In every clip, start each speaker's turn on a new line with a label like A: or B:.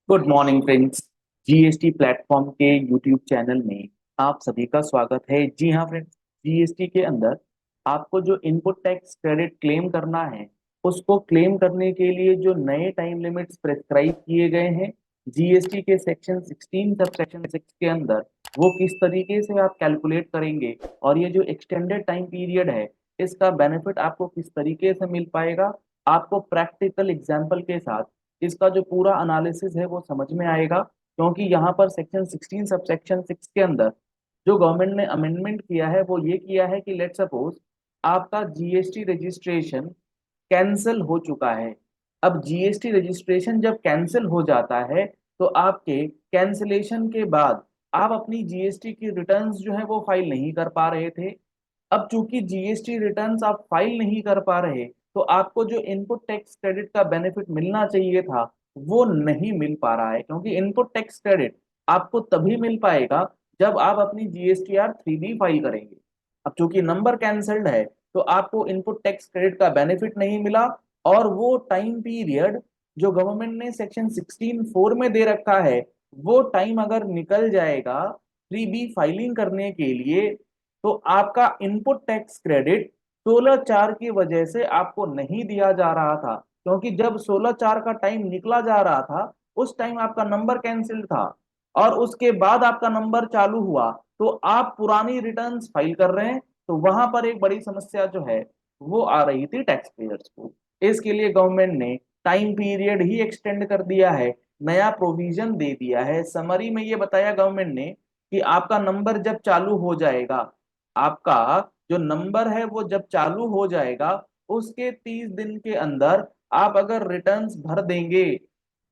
A: Good morning friends. GST platform के YouTube channel में आप सभी का स्वागत है। जी हाँ फ्रेंड्स, जीएसटी के अंदर आपको जो इनपुट टैक्स क्रेडिट क्लेम करना है, उसको क्लेम करने के लिए जो नए टाइम लिमिट्स प्रेस्क्राइब किए गए हैं जीएसटी के सेक्शन 16 सब सेक्शन 6 के अंदर, वो किस तरीके से आप कैलकुलेट करेंगे और ये जो एक्सटेंडेड टाइम पीरियड है, इसका बेनिफिट आपको किस तरीके से मिल पाएगा, आपको प्रैक्टिकल एग्जाम्पल के साथ इसका जो पूरा एनालिसिस है वो समझ में आएगा। क्योंकि यहाँ पर सेक्शन 16 सब सेक्शन 6 के अंदर जो गवर्नमेंट ने अमेंडमेंट किया है वो ये किया है कि लेट सपोज आपका जीएसटी रजिस्ट्रेशन कैंसिल हो चुका है। अब जीएसटी रजिस्ट्रेशन जब कैंसिल हो जाता है तो आपके कैंसिलेशन के बाद आप अपनी जीएसटी की रिटर्न्स जो है वो फाइल नहीं कर पा रहे थे। अब चूंकि जीएसटी रिटर्न्स आप फाइल नहीं कर पा रहे, तो आपको जो इनपुट टैक्स क्रेडिट का बेनिफिट मिलना चाहिए था वो नहीं मिल पा रहा है। क्योंकि इनपुट टैक्स क्रेडिट आपको तभी मिल पाएगा जब आप अपनी जीएसटीआर 3B फाइल करेंगे। अब चूंकि नंबर कैंसल्ड है तो आपको इनपुट टैक्स क्रेडिट का बेनिफिट नहीं मिला, और वो टाइम पीरियड जो गवर्नमेंट ने सेक्शन 16(4) में दे रखा है, वो टाइम अगर निकल जाएगा 3B फाइलिंग करने के लिए, तो आपका इनपुट टैक्स क्रेडिट 16/4 की वजह से आपको नहीं दिया जा रहा था। क्योंकि जब 16/4 का टाइम निकला जा रहा था, उस टाइम आपका नंबर कैंसिल था और उसके बाद आपका नंबर चालू हुआ, तो आप पुरानी रिटर्न्स फाइल कर रहे हैं। तो वहां पर एक बड़ी समस्या जो है वो आ रही थी टैक्स पेयर्स को। इसके लिए गवर्नमेंट ने टाइम पीरियड ही एक्सटेंड कर दिया है, नया प्रोविजन दे दिया है। समरी में ये बताया गवर्नमेंट ने कि आपका नंबर जब चालू हो जाएगा, आपका जो नंबर है वो जब चालू हो जाएगा, उसके 30 दिन के अंदर आप अगर रिटर्न्स भर देंगे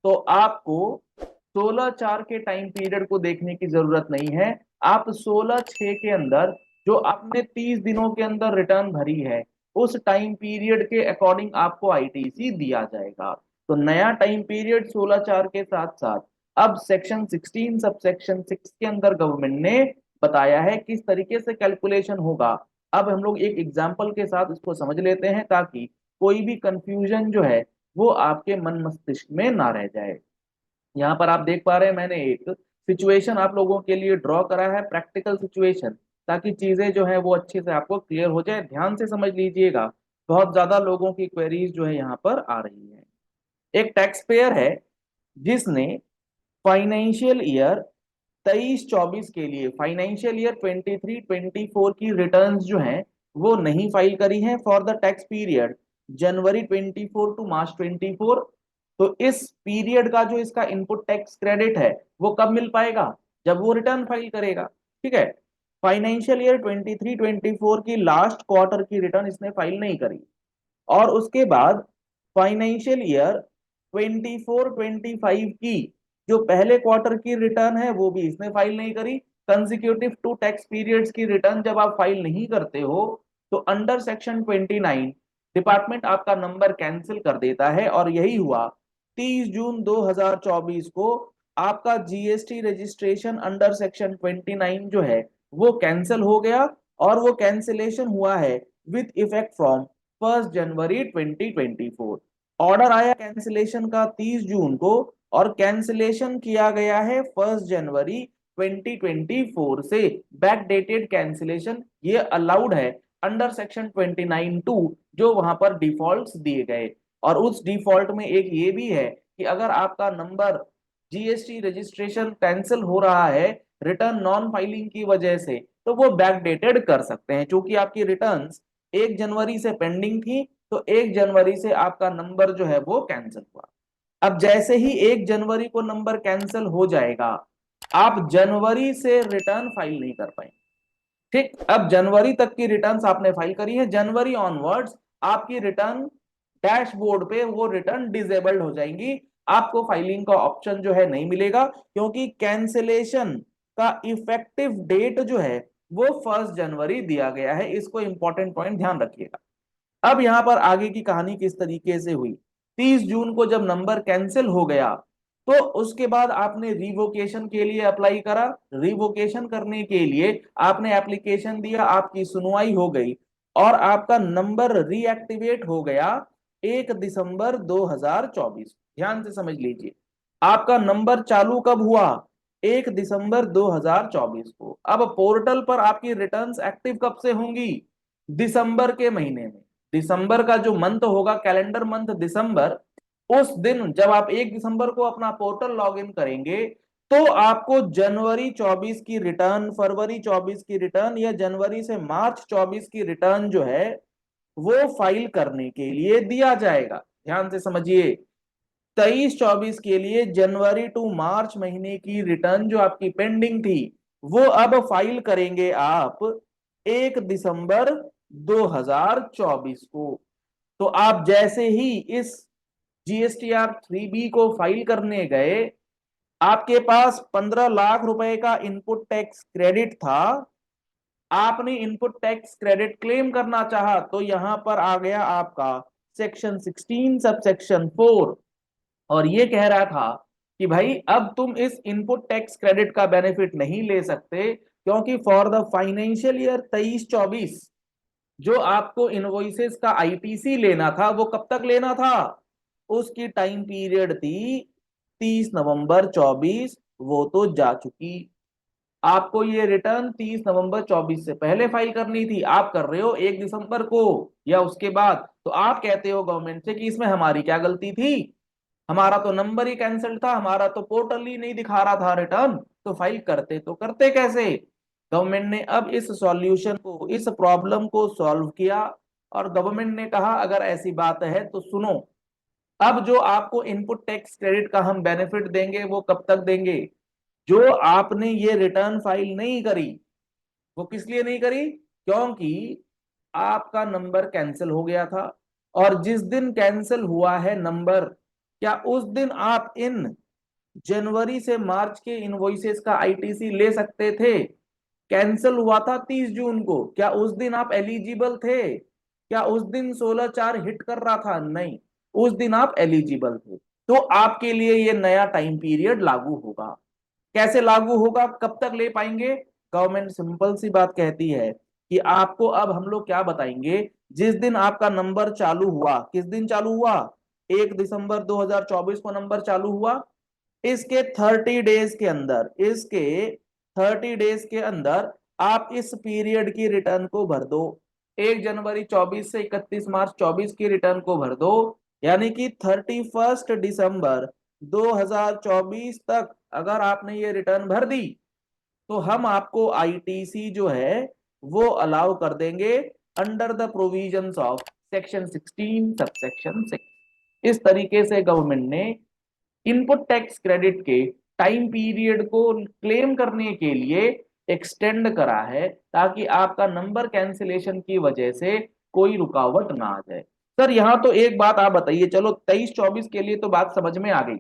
A: तो आपको 16/4 के टाइम पीरियड को देखने की जरूरत नहीं है। आप 16/6 के अंदर जो आपने 30 दिनों के अंदर रिटर्न भरी है, उस टाइम पीरियड के अकॉर्डिंग आपको आईटीसी दिया जाएगा। तो नया टाइम पीरियड 16/4 के साथ साथ अब सेक्शन 16 सब सेक्शन 6 के अंदर गवर्नमेंट ने बताया है किस तरीके से कैलकुलेशन होगा। अब हम लोग एक एग्जाम्पल के साथ इसको समझ लेते हैं ताकि कोई भी कंफ्यूजन जो है वो आपके मन मस्तिष्क में ना रह जाए। यहाँ पर आप देख पा रहे हैं, मैंने एक सिचुएशन आप लोगों के लिए ड्रॉ करा है, प्रैक्टिकल सिचुएशन, ताकि चीजें जो है वो अच्छे से आपको क्लियर हो जाए। ध्यान से समझ लीजिएगा, बहुत ज्यादा लोगों की क्वेरीज जो है यहाँ पर आ रही है। एक टैक्स पेयर है जिसने फाइनेंशियल ईयर 23-24 के लिए, फाइनेंशियल ईयर 23-24 की रिटर्न्स जो हैं वो नहीं फाइल करी हैं for the tax period January 24 to March 24। तो इस पीरियड का जो इसका इनपुट टैक्स क्रेडिट है वो कब मिल पाएगा? जब वो रिटर्न फाइल करेगा। ठीक है, फाइनेंशियल ईयर 23-24 की लास्ट क्वार्टर की रिटर्न इसने फाइल नहीं करी, और उसके बाद फाइनेंशियल ईयर 24-25 की जो पहले क्वार्टर की रिटर्न है वो भी इसने फाइल नहीं करी। कंसेक्यूटिव टू टैक्स पीरियड्स की रिटर्न जब आप फाइल नहीं करते हो, तो अंडर सेक्शन 29 डिपार्टमेंट आपका नंबर कैंसिल कर देता है। और यही हुआ, 30 जून 2024 को आपका जीएसटी रजिस्ट्रेशन अंडर सेक्शन 29 जो है वो कैंसिल हो गया, और वो कैंसिलेशन हुआ है with effect from 1 January 2024। Order आया कैंसिलेशन का 30 जून को, और कैंसिलेशन किया गया है 1 जनवरी 2024 से। बैक डेटेड कैंसिलेशन ये अलाउड है अंडर सेक्शन 29(2), जो वहां पर डिफॉल्ट्स दिए गए। और उस डिफॉल्ट में एक ये भी है कि अगर आपका नंबर जीएसटी रजिस्ट्रेशन कैंसिल हो रहा है रिटर्न नॉन फाइलिंग की वजह से, तो वो बैक डेटेड कर सकते हैं। क्योंकि आपकी रिटर्न्स 1 जनवरी से पेंडिंग थी, तो 1 जनवरी से आपका नंबर जो है वो कैंसिल हुआ। अब जैसे ही 1 जनवरी को नंबर कैंसिल हो जाएगा, आप जनवरी से रिटर्न फाइल नहीं कर पाएंगे। ठीक, अब जनवरी तक की रिटर्न्स आपने फाइल करी है, जनवरी ऑनवर्ड्स आपकी रिटर्न डैशबोर्ड पे वो रिटर्न डिसेबल्ड हो जाएंगी। आपको फाइलिंग का ऑप्शन जो है नहीं मिलेगा, क्योंकि कैंसिलेशन का इफेक्टिव डेट जो है वो 1 जनवरी दिया गया है। इसको इंपॉर्टेंट पॉइंट ध्यान रखिएगा। अब यहां पर आगे की कहानी किस तरीके से हुई। 30 जून को जब नंबर कैंसिल हो गया, तो उसके बाद आपने रिवोकेशन के लिए अप्लाई करा। रिवोकेशन करने के लिए आपने एप्लीकेशन दिया, आपकी सुनवाई हो गई, और आपका नंबर रीएक्टिवेट हो गया 1 दिसंबर 2024। ध्यान से समझ लीजिए, आपका नंबर चालू कब हुआ? 1 दिसंबर 2024 को। अब पोर्टल पर आपकी रिटर्न्स एक्टिव कब से होंगी? दिसंबर के महीने में। दिसंबर का जो मंथ होगा, कैलेंडर मंथ दिसंबर, उस दिन जब आप 1 दिसंबर को अपना पोर्टल लॉगिन करेंगे तो आपको जनवरी 24 की रिटर्न, फरवरी 24 की रिटर्न या जनवरी से मार्च 24 की रिटर्न जो है वो फाइल करने के लिए दिया जाएगा। ध्यान से समझिए, 23-24 के लिए जनवरी टू मार्च महीने की रिटर्न जो आपकी पेंडिंग थी वो अब फाइल करेंगे आप 1 दिसंबर 2024 को। तो आप जैसे ही इस जीएसटीआर 3B को फाइल करने गए, आपके पास 15 लाख रुपए का इनपुट टैक्स क्रेडिट था, आपने इनपुट टैक्स क्रेडिट क्लेम करना चाहा तो यहां पर आ गया आपका सेक्शन 16 सब सेक्शन 4, और ये कह रहा था कि भाई अब तुम इस इनपुट टैक्स क्रेडिट का बेनिफिट नहीं ले सकते, क्योंकि फॉर द फाइनेंशियल ईयर 23-24 जो आपको इनवॉइसेस का आईटीसी लेना था वो कब तक लेना था? उसकी टाइम पीरियड थी 30 नवंबर 24, वो तो जा चुकी। आपको ये रिटर्न 30 नवंबर 24 से पहले फाइल करनी थी, आप कर रहे हो 1 दिसंबर को या उसके बाद। तो आप कहते हो गवर्नमेंट से कि इसमें हमारी क्या गलती थी, हमारा तो नंबर ही कैंसिल था, हमारा तो पोर्टल ही नहीं दिखा रहा था रिटर्न, तो फाइल करते तो करते कैसे? गवर्नमेंट ने अब इस सॉल्यूशन को, इस प्रॉब्लम को सॉल्व किया और गवर्नमेंट ने कहा अगर ऐसी बात है तो सुनो, अब जो आपको इनपुट टैक्स क्रेडिट का हम बेनिफिट देंगे वो कब तक देंगे? जो आपने ये रिटर्न फाइल नहीं करी, वो किस लिए नहीं करी? क्योंकि आपका नंबर कैंसिल हो गया था, और जिस दिन कैंसिल हुआ है नंबर, क्या उस दिन आप इन जनवरी से मार्च के इनवॉइसेस का आईटीसी ले सकते थे? कैंसिल हुआ था 30 जून को, क्या उस दिन आप एलिजिबल थे? क्या उस दिन 16/4 हिट कर रहा था? नहीं, उस दिन आप एलिजिबल थे। तो आपके लिए ये नया टाइम पीरियड लागू होगा। कैसे लागू होगा, कब तक ले पाएंगे? गवर्नमेंट सिंपल सी बात कहती है कि आपको अब हम लोग क्या बताएंगे, जिस दिन आपका नंबर चालू हुआ, किस दिन चालू हुआ? 1 दिसंबर 2024 को नंबर चालू हुआ। इसके 30 डेज के अंदर, इसके 30 डेज के अंदर आप इस पीरियड की रिटर्न को भर दो। 1 जनवरी 24 से 31 मार्च 24 की रिटर्न को भर दो, यानी कि 31 दिसंबर 2024 तक अगर आपने ये रिटर्न भर दी तो हम आपको आईटीसी जो है वो अलाउ कर देंगे under the provisions of section 16 sub section 6। इस तरीके से गवर्नमेंट ने इनपुट टैक्स क्रेडिट के टाइम पीरियड को क्लेम करने के लिए एक्सटेंड करा है, ताकि आपका नंबर कैंसिलेशन की वजह से कोई रुकावट ना आ जाए। सर यहां तो एक बात आप बताइए, चलो 23-24 के लिए तो बात समझ में आ गई,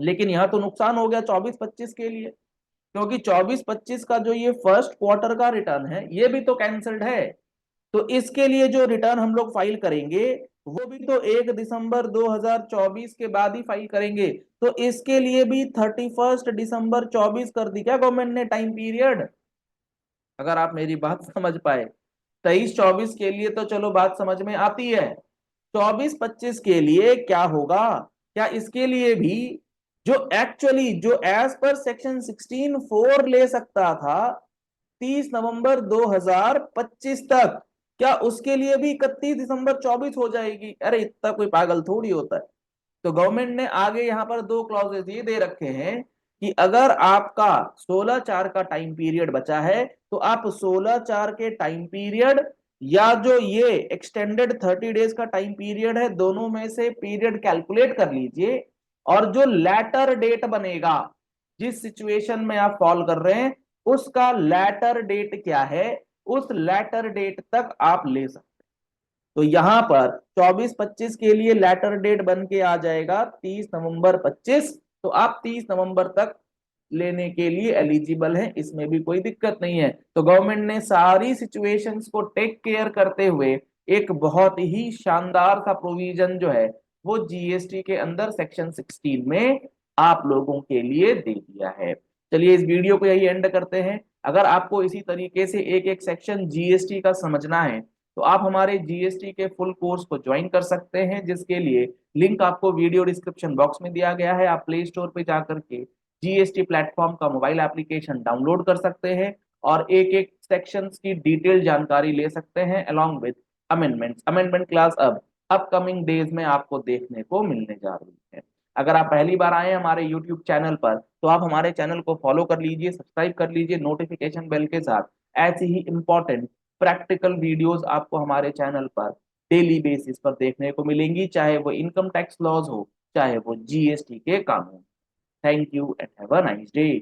A: लेकिन यहां तो नुकसान हो गया 24-25 के लिए, क्योंकि 24-25 का जो ये फर्स्ट क्वार्टर का रिटर्न है ये भी तो कैंसल्ड है। तो इसके लिए जो रिटर्न हम लोग फाइल करेंगे वो भी तो 1 दिसंबर 2024 के बाद ही फाइल करेंगे। तो इसके लिए भी 31 दिसंबर 24 कर दी क्या गवर्नमेंट ने टाइम पीरियड? अगर आप मेरी बात समझ पाए, 23-24 के लिए तो चलो बात समझ में आती है, 24-25 के लिए क्या होगा? क्या इसके लिए भी जो एक्चुअली जो एज पर सेक्शन 16(4) ले सकता था 30 नवंबर 2025 तक, क्या उसके लिए भी 31 दिसंबर 24 हो जाएगी? अरे इतना कोई पागल थोड़ी होता है। तो गवर्नमेंट ने आगे यहां पर दो क्लॉजेस ये दे रखे हैं कि अगर आपका 16/4 का टाइम पीरियड बचा है तो आप 16/4 के टाइम पीरियड या जो ये एक्सटेंडेड 30 डेज का टाइम पीरियड है, दोनों में से पीरियड कैलकुलेट कर लीजिए, और जो लैटर डेट बनेगा, जिस सिचुएशन में आप फॉल कर रहे हैं उसका लैटर डेट क्या है, उस लैटर डेट तक आप ले सकते। तो यहां पर 24-25 के लिए लेटर डेट बन के आ जाएगा 30 नवंबर 25, तो आप 30 नवंबर तक लेने के लिए एलिजिबल हैं, इसमें भी कोई दिक्कत नहीं है। तो गवर्नमेंट ने सारी सिचुएशंस को टेक केयर करते हुए एक बहुत ही शानदार सा प्रोविजन जो है वो जीएसटी के अंदर सेक्शन 16 में आप लोगों के लिए दे दिया है। चलिए इस वीडियो को यही एंड करते हैं। अगर आपको इसी तरीके से एक एक सेक्शन जीएसटी का समझना है तो आप हमारे जीएसटी के फुल कोर्स को ज्वाइन कर सकते हैं, जिसके लिए लिंक आपको वीडियो डिस्क्रिप्शन बॉक्स में दिया गया है। आप प्ले स्टोर पे जाकर के जीएसटी प्लेटफॉर्म का मोबाइल एप्लीकेशन डाउनलोड कर सकते हैं और एक एक सेक्शंस की डिटेल जानकारी ले सकते हैं along with amendments. Amendment class अब अपकमिंग डेज में आपको देखने को मिलने जा रही है। अगर आप पहली बार आए हैं हमारे यूट्यूब चैनल पर, तो आप हमारे चैनल को फॉलो कर लीजिए, सब्सक्राइब कर लीजिए नोटिफिकेशन बेल के साथ। ऐसी ही इंपॉर्टेंट प्रैक्टिकल वीडियोस आपको हमारे चैनल पर डेली बेसिस पर देखने को मिलेंगी, चाहे वो इनकम टैक्स लॉज हो, चाहे वो जीएसटी के कानून। Thank you and have a nice day.